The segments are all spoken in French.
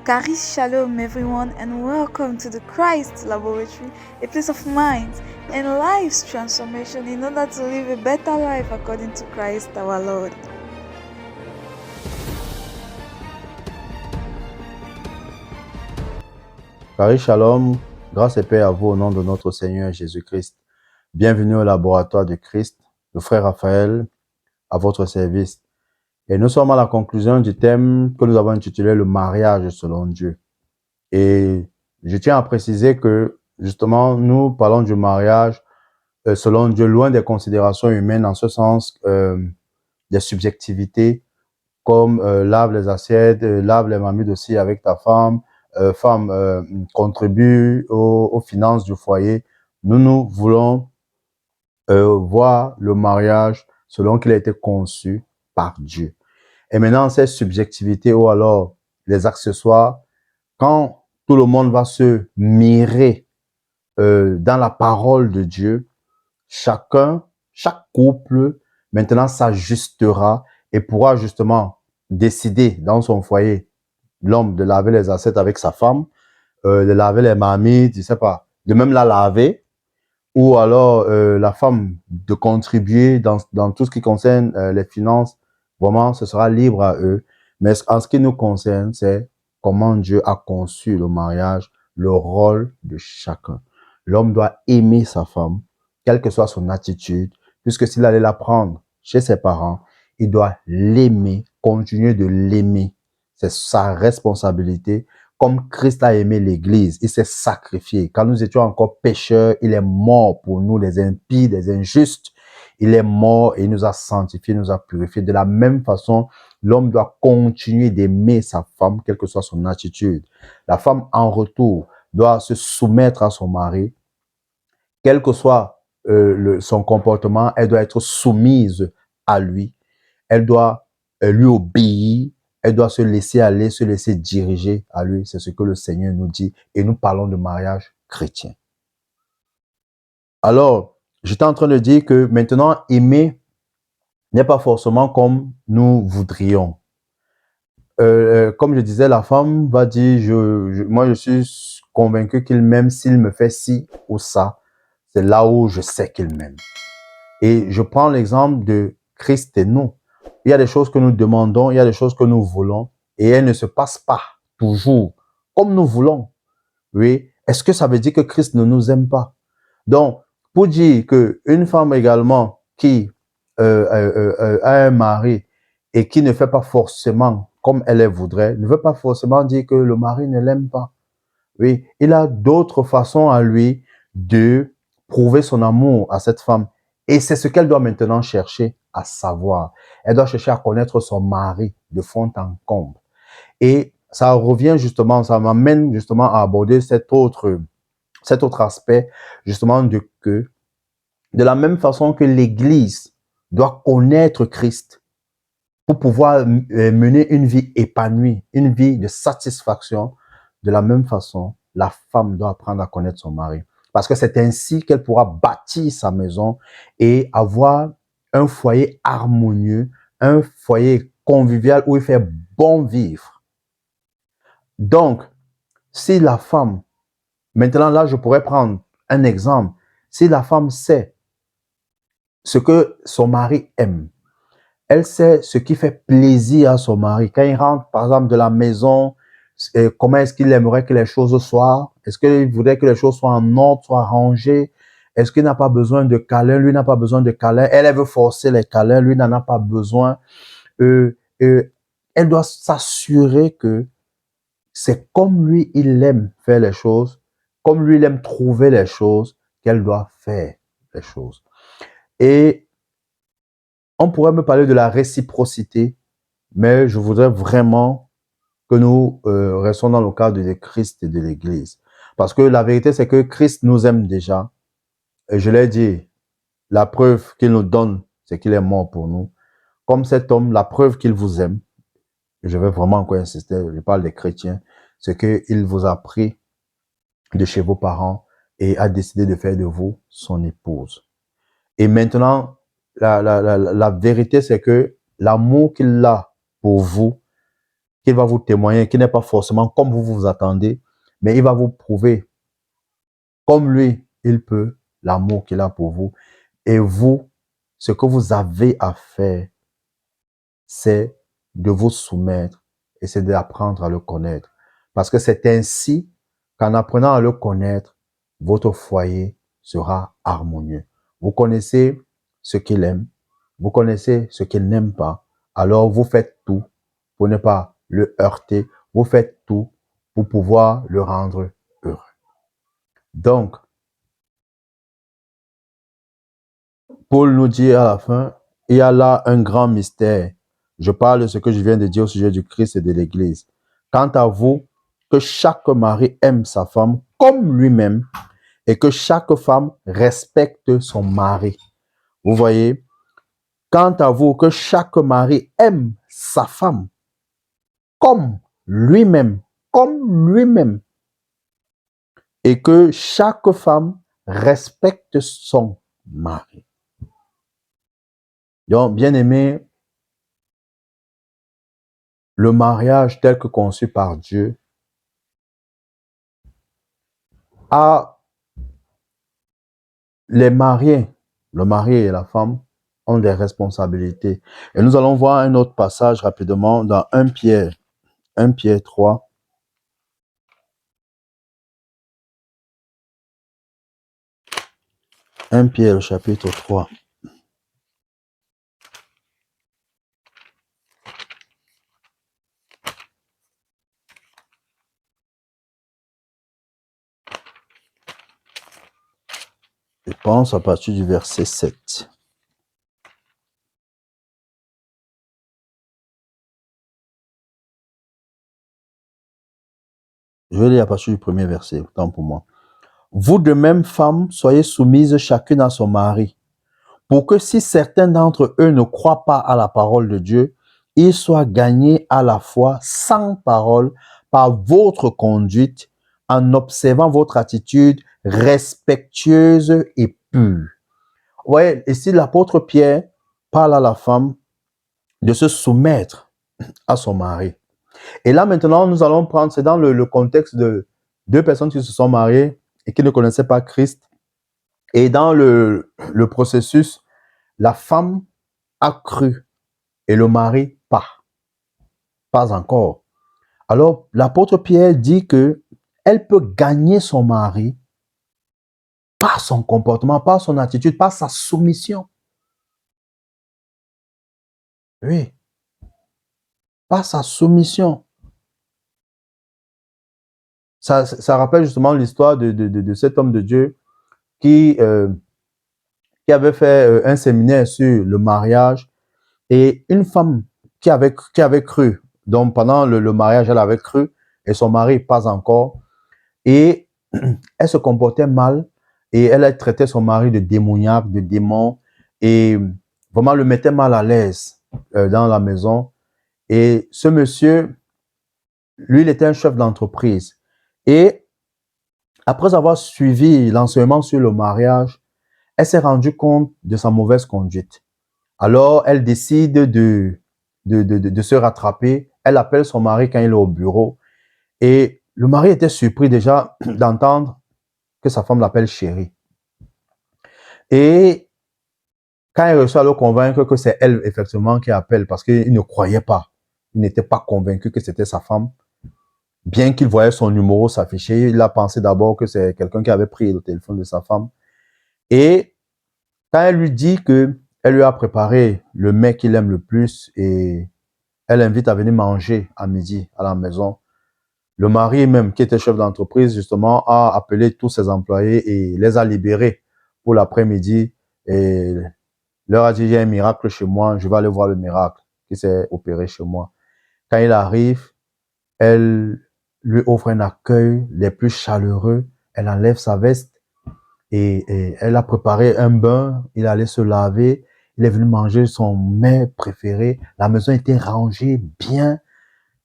Caris Shalom everyone and welcome to the Christ Laboratory, a place of minds and lives transformation in order to live a better life according to Christ our Lord. Paris Shalom, grâce et paix à vous au nom de notre Seigneur Jésus-Christ. Bienvenue au laboratoire de Christ, le frère Raphaël, à votre service. Et nous sommes à la conclusion du thème que nous avons intitulé le mariage selon Dieu. Et je tiens à préciser que, justement, nous parlons du mariage selon Dieu, loin des considérations humaines, en ce sens des subjectivités, comme lave les assiettes, lave les marmites aussi avec ta femme, contribue aux finances du foyer. Nous voulons voir le mariage selon qu'il a été conçu par Dieu. Et maintenant, ces subjectivités ou alors les accessoires, quand tout le monde va se mirer dans la parole de Dieu, chaque couple maintenant s'ajustera et pourra justement décider dans son foyer, l'homme de laver les assiettes avec sa femme, de laver les marmites, je sais pas, de même la laver, ou alors la femme de contribuer dans tout ce qui concerne les finances. Vraiment, ce sera libre à eux. Mais en ce qui nous concerne, c'est comment Dieu a conçu le mariage, le rôle de chacun. L'homme doit aimer sa femme, quelle que soit son attitude, puisque s'il allait la prendre chez ses parents, il doit l'aimer, continuer de l'aimer. C'est sa responsabilité. Comme Christ a aimé l'Église, il s'est sacrifié. Quand nous étions encore pécheurs, il est mort pour nous, les impies, les injustes. Il est mort et il nous a sanctifiés, nous a purifiés. De la même façon, l'homme doit continuer d'aimer sa femme, quelle que soit son attitude. La femme, en retour, doit se soumettre à son mari. Quel que soit son comportement, elle doit être soumise à lui. Elle doit lui obéir. Elle doit se laisser aller, se laisser diriger à lui. C'est ce que le Seigneur nous dit. Et nous parlons de mariage chrétien. Alors, j'étais en train de dire que maintenant, aimer n'est pas forcément comme nous voudrions. Comme je disais, la femme va dire, moi je suis convaincu qu'il m'aime s'il me fait ci ou ça. C'est là où je sais qu'il m'aime. Et je prends l'exemple de Christ et nous. Il y a des choses que nous demandons, il y a des choses que nous voulons, et elles ne se passent pas toujours comme nous voulons. Oui. Est-ce que ça veut dire que Christ ne nous aime pas? Donc, pour dire qu'une femme également qui a un mari et qui ne fait pas forcément comme elle le voudrait, ne veut pas forcément dire que le mari ne l'aime pas. Oui. Il a d'autres façons à lui de prouver son amour à cette femme. Et c'est ce qu'elle doit maintenant chercher à savoir. Elle doit chercher à connaître son mari de fond en comble. Et ça revient justement, ça m'amène justement à aborder cet autre aspect, justement, de la même façon que l'Église doit connaître Christ pour pouvoir mener une vie épanouie, une vie de satisfaction, de la même façon, la femme doit apprendre à connaître son mari. Parce que c'est ainsi qu'elle pourra bâtir sa maison et avoir un foyer harmonieux, un foyer convivial où il fait bon vivre. Donc, si la femme, maintenant là, je pourrais prendre un exemple. Si la femme sait ce que son mari aime, elle sait ce qui fait plaisir à son mari. Quand il rentre, par exemple, de la maison, comment est-ce qu'il aimerait que les choses soient? Est-ce qu'il voudrait que les choses soient en ordre, soient rangées? Est-ce qu'il n'a pas besoin de câlins? Lui n'a pas besoin de câlins. Elle veut forcer les câlins. Lui n'en a pas besoin. Elle doit s'assurer que c'est comme lui, il aime faire les choses, comme lui, il aime trouver les choses, qu'elle doit faire les choses. Et on pourrait me parler de la réciprocité, mais je voudrais vraiment que nous restons dans le cadre de Christ et de l'Église. Parce que la vérité, c'est que Christ nous aime déjà. Et je l'ai dit, la preuve qu'il nous donne, c'est qu'il est mort pour nous. Comme cet homme, la preuve qu'il vous aime, et je vais vraiment encore insister, je parle des chrétiens, c'est qu'il vous a pris de chez vos parents et a décidé de faire de vous son épouse. Et maintenant, la vérité, c'est que l'amour qu'il a pour vous, qu'il va vous témoigner, qui n'est pas forcément comme vous vous attendez, mais il va vous prouver comme lui, il peut, l'amour qu'il a pour vous. Et vous, ce que vous avez à faire, c'est de vous soumettre et c'est d'apprendre à le connaître. Parce que c'est ainsi qu'en apprenant à le connaître, votre foyer sera harmonieux. Vous connaissez ce qu'il aime, vous connaissez ce qu'il n'aime pas, alors vous faites tout pour ne pas le heurter, vous faites tout pour pouvoir le rendre heureux. Donc, Paul nous dit à la fin, il y a là un grand mystère. Je parle de ce que je viens de dire au sujet du Christ et de l'Église. Quant à vous, que chaque mari aime sa femme comme lui-même et que chaque femme respecte son mari. Vous voyez? Quant à vous, que chaque mari aime sa femme comme lui-même, et que chaque femme respecte son mari. Donc, bien aimé, le mariage tel que conçu par Dieu a les mariés, le mari et la femme ont des responsabilités. Et nous allons voir un autre passage rapidement dans 1 Pierre 3. 1 Pierre chapitre 3. Je pense à partir du verset 7. Je vais lire à partir du premier verset, autant pour moi. Vous de même, femmes, soyez soumises chacune à son mari, pour que si certains d'entre eux ne croient pas à la parole de Dieu, ils soient gagnés à la foi sans parole par votre conduite, en observant votre attitude respectueuse et pure. Ouais, ici l'apôtre Pierre parle à la femme de se soumettre à son mari. Et là maintenant, nous allons prendre, c'est dans le contexte de deux personnes qui se sont mariées et qui ne connaissaient pas Christ. Et dans le processus, la femme a cru et le mari pas encore. Alors, l'apôtre Pierre dit que elle peut gagner son mari par son comportement, par son attitude, par sa soumission. Oui, par sa soumission. Ça rappelle justement l'histoire de cet homme de Dieu qui avait fait un séminaire sur le mariage et une femme qui avait cru, donc pendant le mariage, elle avait cru et son mari pas encore, et elle se comportait mal et elle a traité son mari de démoniaque, de démon et vraiment le mettait mal à l'aise dans la maison. Et ce monsieur, lui, il était un chef d'entreprise et après avoir suivi l'enseignement sur le mariage, elle s'est rendue compte de sa mauvaise conduite. Alors, elle décide de se rattraper. Elle appelle son mari quand il est au bureau. Et le mari était surpris déjà d'entendre que sa femme l'appelle chérie. Et quand il réussit à le convaincre que c'est elle, effectivement, qui appelle, parce qu'il ne croyait pas. Il n'était pas convaincu que c'était sa femme. Bien qu'il voyait son numéro s'afficher, il a pensé d'abord que c'est quelqu'un qui avait pris le téléphone de sa femme. Et quand elle lui dit que elle lui a préparé le mets qu'il aime le plus et elle l'invite à venir manger à midi à la maison, le mari même, qui était chef d'entreprise, justement, a appelé tous ses employés et les a libérés pour l'après-midi et leur a dit, il y a un miracle chez moi, je vais aller voir le miracle qui s'est opéré chez moi. Quand il arrive, elle lui offre un accueil les plus chaleureux, elle enlève sa veste et elle a préparé un bain, il allait se laver, il est venu manger son mets préféré, la maison était rangée bien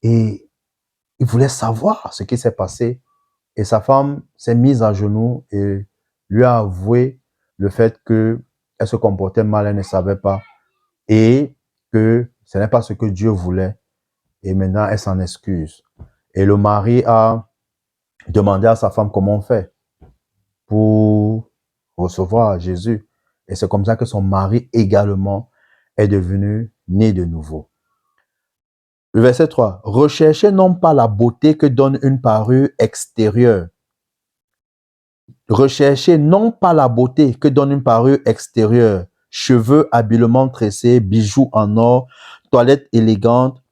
et il voulait savoir ce qui s'est passé. Et sa femme s'est mise à genoux et lui a avoué le fait qu'elle se comportait mal, elle ne savait pas et que ce n'est pas ce que Dieu voulait. Et maintenant, elle s'en excuse. Et le mari a demandé à sa femme comment on fait pour recevoir Jésus. Et c'est comme ça que son mari également est devenu né de nouveau. Le verset 3. Recherchez non pas la beauté que donne une parure extérieure. Recherchez non pas la beauté que donne une parure extérieure, cheveux habilement tressés, bijoux en or, toilette élégante,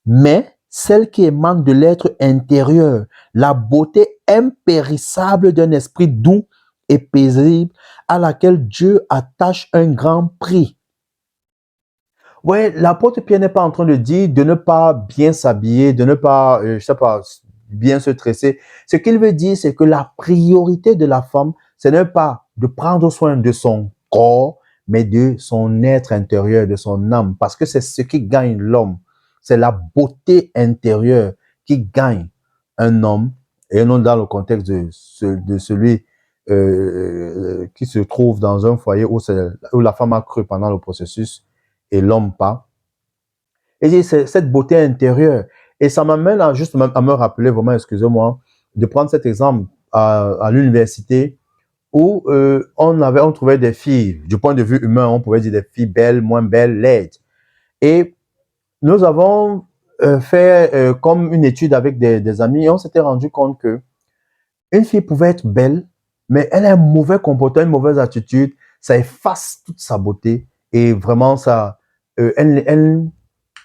mais celle qui émane de l'être intérieur, la beauté impérissable d'un esprit doux et paisible à laquelle Dieu attache un grand prix. Ouais, l'apôtre Pierre n'est pas en train de dire de ne pas bien s'habiller, de ne pas, je sais pas, bien se tresser. Ce qu'il veut dire, c'est que la priorité de la femme, ce n'est pas de prendre soin de son corps, mais de son être intérieur, de son âme, parce que c'est ce qui gagne l'homme. C'est la beauté intérieure qui gagne un homme, et non dans le contexte de celui qui se trouve dans un foyer où la femme a cru pendant le processus et l'homme pas. Et c'est cette beauté intérieure. Et ça m'amène juste à me rappeler vraiment, excusez-moi, de prendre cet exemple à l'université où on trouvait des filles, du point de vue humain, on pouvait dire des filles belles, moins belles, laides. Et nous avons fait comme une étude avec des amis et on s'était rendu compte que une fille pouvait être belle, mais elle a un mauvais comportement, une mauvaise attitude, ça efface toute sa beauté et vraiment ça, elle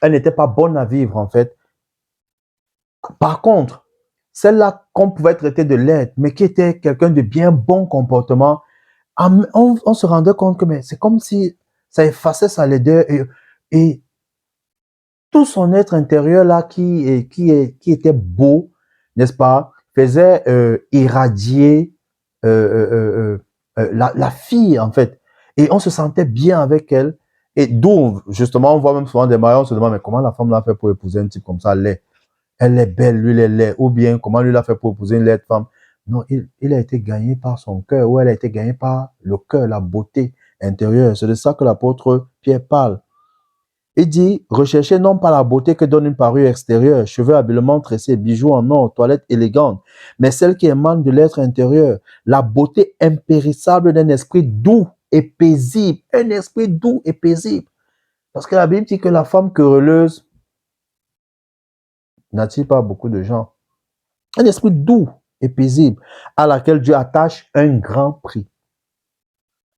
n'était pas bonne à vivre en fait. Par contre, celle-là qu'on pouvait traiter de laide, mais qui était quelqu'un de bien bon comportement, on se rendait compte que c'est comme si ça effaçait sa laideur et tout son être intérieur là qui était beau, n'est-ce pas, faisait irradier la fille en fait. Et on se sentait bien avec elle. Et d'où, justement, on voit même souvent des mariages, on se demande, mais comment la femme l'a fait pour épouser un type comme ça, laid? Elle est belle, lui, il est laid. Ou bien, comment lui l'a fait pour épouser une laide femme? Non, il a été gagné par son cœur, ou elle a été gagnée par le cœur, la beauté intérieure. C'est de ça que l'apôtre Pierre parle. Il dit, recherchez non pas la beauté que donne une parure extérieure, cheveux habilement tressés, bijoux en or, toilette élégante, mais celle qui émane de l'être intérieur, la beauté impérissable d'un esprit doux et paisible. Un esprit doux et paisible. Parce que la Bible dit que la femme querelleuse n'attire pas beaucoup de gens. Un esprit doux et paisible à laquelle Dieu attache un grand prix.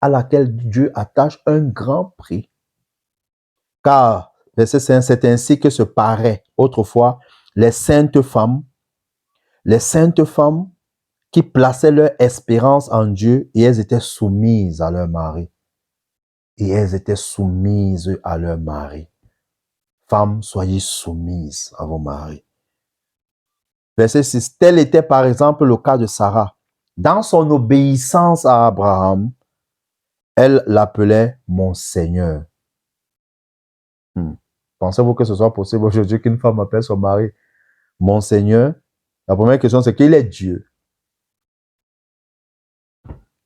À laquelle Dieu attache un grand prix. Car, verset 5, c'est ainsi que se paraît autrefois les saintes femmes qui plaçaient leur espérance en Dieu et elles étaient soumises à leur mari. Et elles étaient soumises à leur mari. Femmes, soyez soumises à vos maris. Verset 6, tel était par exemple le cas de Sarah. Dans son obéissance à Abraham, elle l'appelait mon Seigneur. Pensez-vous que ce soit possible aujourd'hui qu'une femme appelle son mari mon Seigneur? La première question, c'est qu'il est Dieu.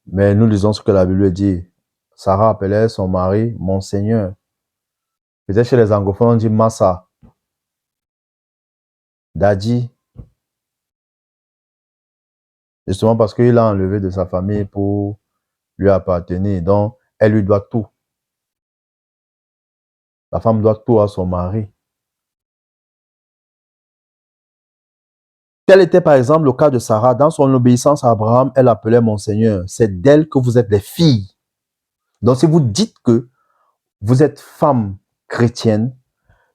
Mais nous lisons ce que la Bible dit. Sarah appelait son mari mon Seigneur. Peut-être chez les anglophones, on dit Massa, Daddy. Justement parce qu'il l'a enlevé de sa famille pour lui appartenir. Donc, elle lui doit tout. La femme doit tout à son mari. Tel était par exemple le cas de Sarah. Dans son obéissance à Abraham, elle appelait mon Seigneur. C'est d'elle que vous êtes les filles. Donc, si vous dites que vous êtes femme chrétienne,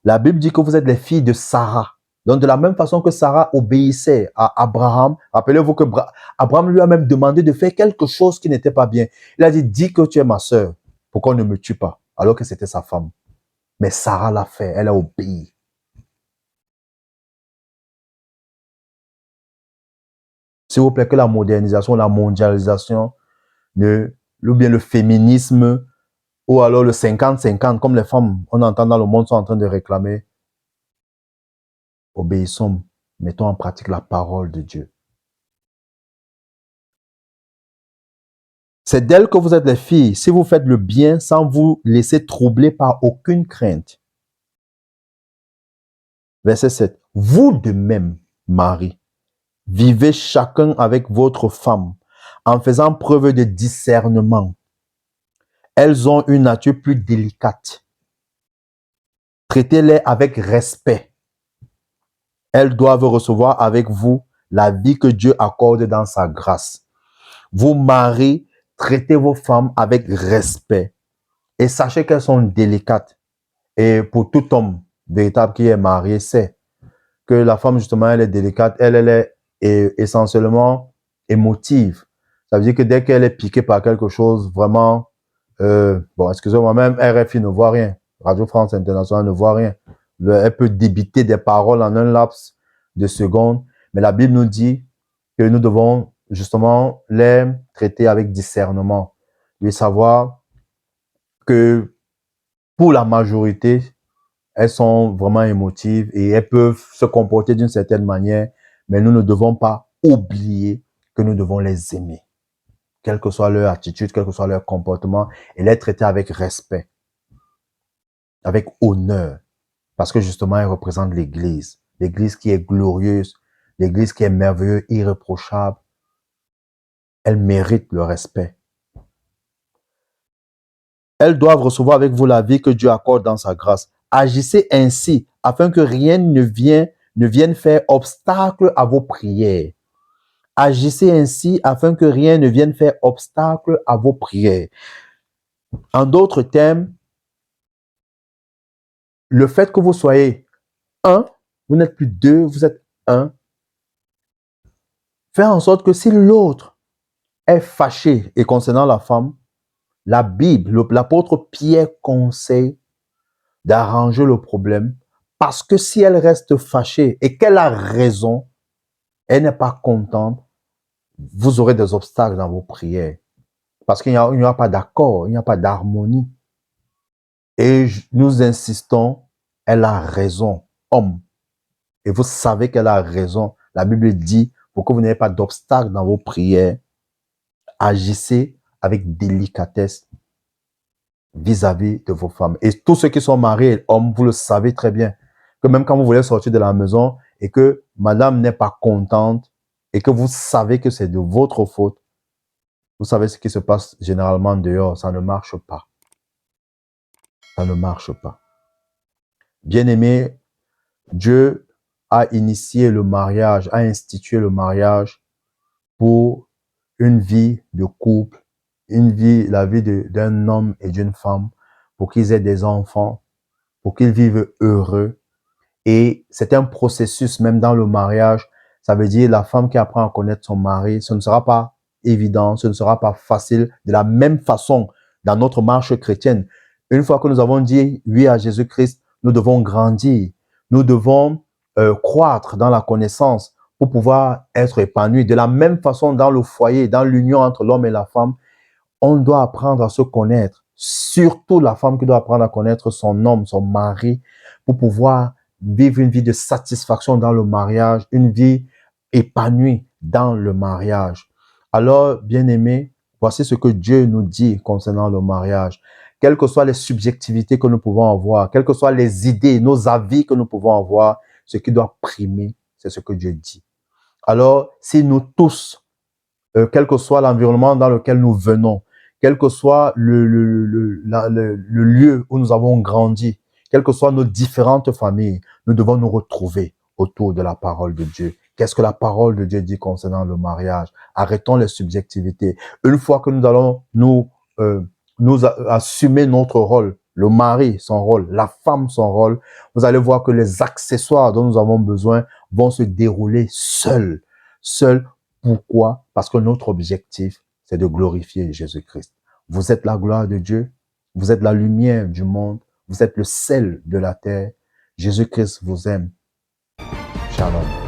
la Bible dit que vous êtes les filles de Sarah. Donc, de la même façon que Sarah obéissait à Abraham, rappelez-vous que Abraham lui a même demandé de faire quelque chose qui n'était pas bien. Il a dit, dis que tu es ma sœur, pour qu'on ne me tue pas, alors que c'était sa femme. Mais Sarah l'a fait, elle a obéi. S'il vous plaît, que la modernisation, la mondialisation, ou bien le féminisme, ou alors le 50-50, comme les femmes, on entend dans le monde, sont en train de réclamer. Obéissons, mettons en pratique la parole de Dieu. C'est d'elle que vous êtes les filles, si vous faites le bien sans vous laisser troubler par aucune crainte. Verset 7. Vous de même, Marie, vivez chacun avec votre femme en faisant preuve de discernement. Elles ont une nature plus délicate. Traitez-les avec respect. Elles doivent recevoir avec vous la vie que Dieu accorde dans sa grâce. Vous, maris, traitez vos femmes avec respect. Et sachez qu'elles sont délicates. Et pour tout homme véritable qui est marié, c'est que la femme, justement, elle est délicate. Elle est essentiellement émotive. Ça veut dire que dès qu'elle est piquée par quelque chose, vraiment, bon, excusez-moi, même RFI ne voit rien. Radio France Internationale ne voit rien. Elle peut débiter des paroles en un laps de secondes. Mais la Bible nous dit que nous devons justement les traiter avec discernement. Et savoir que pour la majorité, elles sont vraiment émotives et elles peuvent se comporter d'une certaine manière, mais nous ne devons pas oublier que nous devons les aimer. Quelle que soit leur attitude, quel que soit leur comportement, et les traiter avec respect, avec honneur, parce que justement, elles représentent l'Église. L'Église qui est glorieuse, l'Église qui est merveilleuse, irréprochable. Elle mérite le respect. Elles doivent recevoir avec vous la vie que Dieu accorde dans sa grâce. Agissez ainsi afin que rien ne vienne faire obstacle à vos prières. Agissez ainsi afin que rien ne vienne faire obstacle à vos prières. En d'autres termes, le fait que vous soyez un, vous n'êtes plus deux, vous êtes un, fait en sorte que si l'autre est fâché, et concernant la femme, la Bible, l'apôtre Pierre conseille d'arranger le problème, parce que si elle reste fâchée et qu'elle a raison, elle n'est pas contente, vous aurez des obstacles dans vos prières. Parce qu'il n'y aura pas d'accord, il n'y a pas d'harmonie. Et nous insistons, elle a raison, homme. Et vous savez qu'elle a raison. La Bible dit, pour que vous n'ayez pas d'obstacles dans vos prières, agissez avec délicatesse vis-à-vis de vos femmes. Et tous ceux qui sont mariés, hommes, vous le savez très bien, que même quand vous voulez sortir de la maison et que madame n'est pas contente et que vous savez que c'est de votre faute, vous savez ce qui se passe généralement dehors, ça ne marche pas. Ça ne marche pas. Bien-aimé, Dieu a initié le mariage, a institué le mariage pour une vie de couple, la vie d'un homme et d'une femme, pour qu'ils aient des enfants, pour qu'ils vivent heureux. Et c'est un processus, même dans le mariage. Ça veut dire la femme qui apprend à connaître son mari, ce ne sera pas évident, ce ne sera pas facile. De la même façon, dans notre marche chrétienne, une fois que nous avons dit oui à Jésus-Christ, nous devons grandir. Nous devons croître dans la connaissance pour pouvoir être épanouis. De la même façon, dans le foyer, dans l'union entre l'homme et la femme, on doit apprendre à se connaître. Surtout la femme qui doit apprendre à connaître son homme, son mari, pour pouvoir vivre une vie de satisfaction dans le mariage, une vie épanouie dans le mariage. Alors, bien-aimés, voici ce que Dieu nous dit concernant le mariage. Quelles que soient les subjectivités que nous pouvons avoir, quelles que soient les idées, nos avis que nous pouvons avoir, ce qui doit primer, c'est ce que Dieu dit. Alors, si nous tous, quel que soit l'environnement dans lequel nous venons, quel que soit le lieu où nous avons grandi, quelles que soient nos différentes familles, nous devons nous retrouver autour de la parole de Dieu. Qu'est-ce que la parole de Dieu dit concernant le mariage? Arrêtons les subjectivités. Une fois que nous allons nous assumer notre rôle, le mari son rôle, la femme son rôle, vous allez voir que les accessoires dont nous avons besoin vont se dérouler seuls. Seuls. Pourquoi? Parce que notre objectif, c'est de glorifier Jésus-Christ. Vous êtes la gloire de Dieu, vous êtes la lumière du monde, vous êtes le sel de la terre. Jésus-Christ vous aime. Shalom.